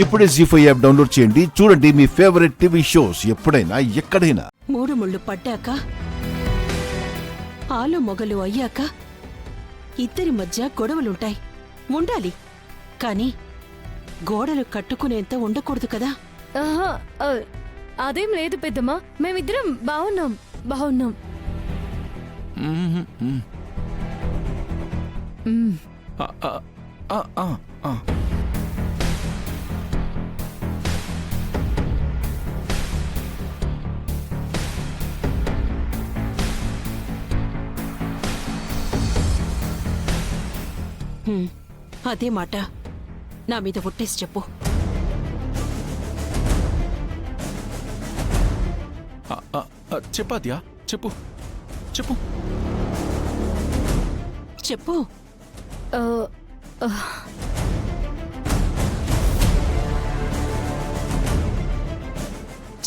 ఇప్పుడే జీ5 app download చేయండి. చూడండి మీ ఫేవరెట్ టీవీ షోస్ ఎప్పుడైనా ఎక్కడైనా. 3 ముళ్ళు పడ్డాక ఆలు మొగలు అయ్యాక ఇద్దరి మధ్య గొడవలుంటాయి, ఉండాలి. కానీ గోడలు కట్టుకునేంత ఉండకూడదు కదా. ఆహా, అదేం లేదు పెద్దమ్మా, మేమిద్దరం బాగున్నాం. అదే మాట నా మీద ఒట్టేసి చెప్పు. చెప్పాద్యా, చెప్పు చెప్పు చెప్పు.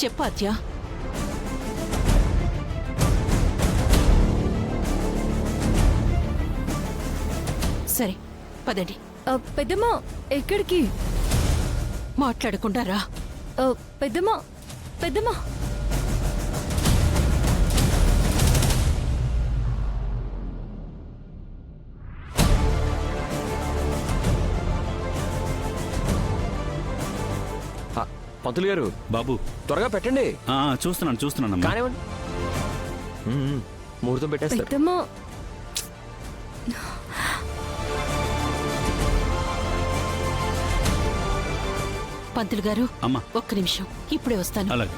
చెప్పాద్యా. సరే పదండి. పెద్దమ్మా ఎక్కడికి? మాట్లాడకుండా రా. పెద్దమ్మా పెద్దమ్మా పంతులు గారు, బాబు త్వరగా పెట్టండి. చూస్తున్నాను కానివ్వండి. ముహూర్తం పెట్టేస్తారు. పెద్దమ్మా పంతులు గారు, అమ్మా ఒక్క నిమిషం, ఇప్పుడే వస్తాను. అలాగే.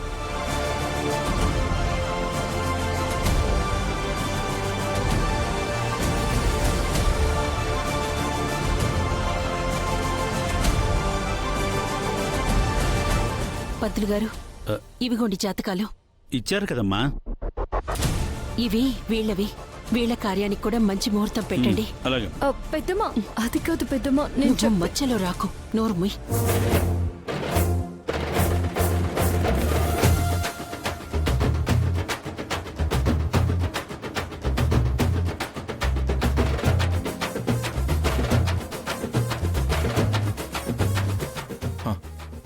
పంతులు గారు, ఇవిగోండి జాతకాలు. ఇచ్చారు కదమ్మా. ఇవి వీళ్ళవి. వీళ్ళ కార్యానికి కూడా మంచి ముహూర్తం పెట్టండి. అలాగే. పెద్దమ్మా అది కాదు పెద్దమ్మా, నేను నువ్వు మధ్యలో రాకు, నోరు ముయ్.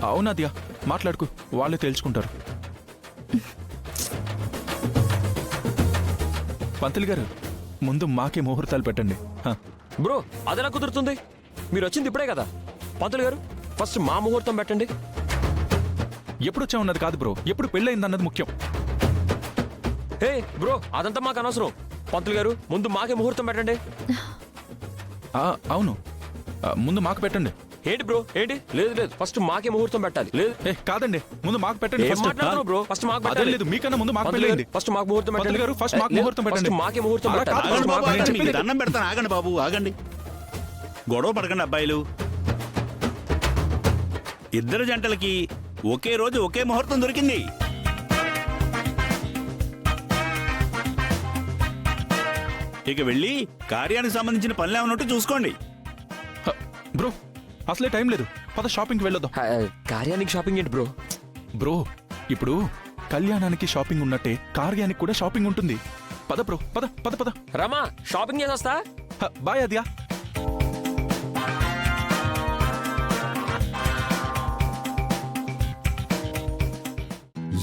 అవునాద్యా, మాట్లాడుకు, వాళ్ళే తేల్చుకుంటారు. పంతులు గారు, ముందు మాకే ముహూర్తాలు పెట్టండి. బ్రో, అదెలా కుదురుతుంది? మీరు వచ్చింది ఇప్పుడే కదా. పంతులు గారు, ఫస్ట్ మా ముహూర్తం పెట్టండి. ఎప్పుడు వచ్చా ఉన్నది కాదు బ్రో, ఎప్పుడు పెళ్ళయిందన్నది ముఖ్యం. హే బ్రో, అదంతా మాకు అనవసరం. పంతులు గారు, ముందు మాకే ముహూర్తం పెట్టండి. అవును, ముందు మాకు పెట్టండి. ఏంటి బ్రో, ఏంటి? లేదు లేదు, ఫస్ట్ మాకే ముహూర్తం పెట్టాలి. లేదు కాదండి, ముందు మాకు పెట్టండి. ఏం మాట్లాడుతున్నావు బ్రో? ఫస్ట్ మాకు పెట్టాలి. లేదు, మీకన్నా ముందు మాకు పంతులు పెళ్ళండి. గారు, ఫస్ట్ మాకు ముహూర్తం పెట్టండి. పంతులు గారు, ఫస్ట్ మాకు ముహూర్తం పెట్టండి. ఫస్ట్ మాకే ముహూర్తం అలా పెట్టాలి. కాదు, ఫస్ట్ మాకు బాబు, పెట్టండి. మీకు దండం పెడతాను, ఆగండి బాబు, ఆగండి. గొడవ పడకండి అబ్బాయిలు. ఇద్దరు జంటలకి ఒకే రోజు ఒకే ముహూర్తం దొరికింది. ఇక వెళ్ళి కార్యానికి సంబంధించిన పనులు ఏమన్నట్టు చూసుకోండి. బ్రో, అసలే టైం లేదు, పద షాపింగ్కి వెళ్ళొద్దాం. కార్యానికి షాపింగ్ ఏంటి బ్రో? బ్రో, ఇప్పుడు కళ్యాణానికి షాపింగ్ ఉన్నట్టే కార్యానికి కూడా షాపింగ్ ఉంటుంది. పద బ్రో, పద పద పద. రమా, షాపింగ్ చేసి వస్తా. బాయ్ అద్యా.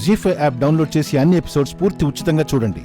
జీ5 యాప్ డౌన్లోడ్ చేసి అన్ని ఎపిసోడ్స్ పూర్తి ఉచితంగా చూడండి.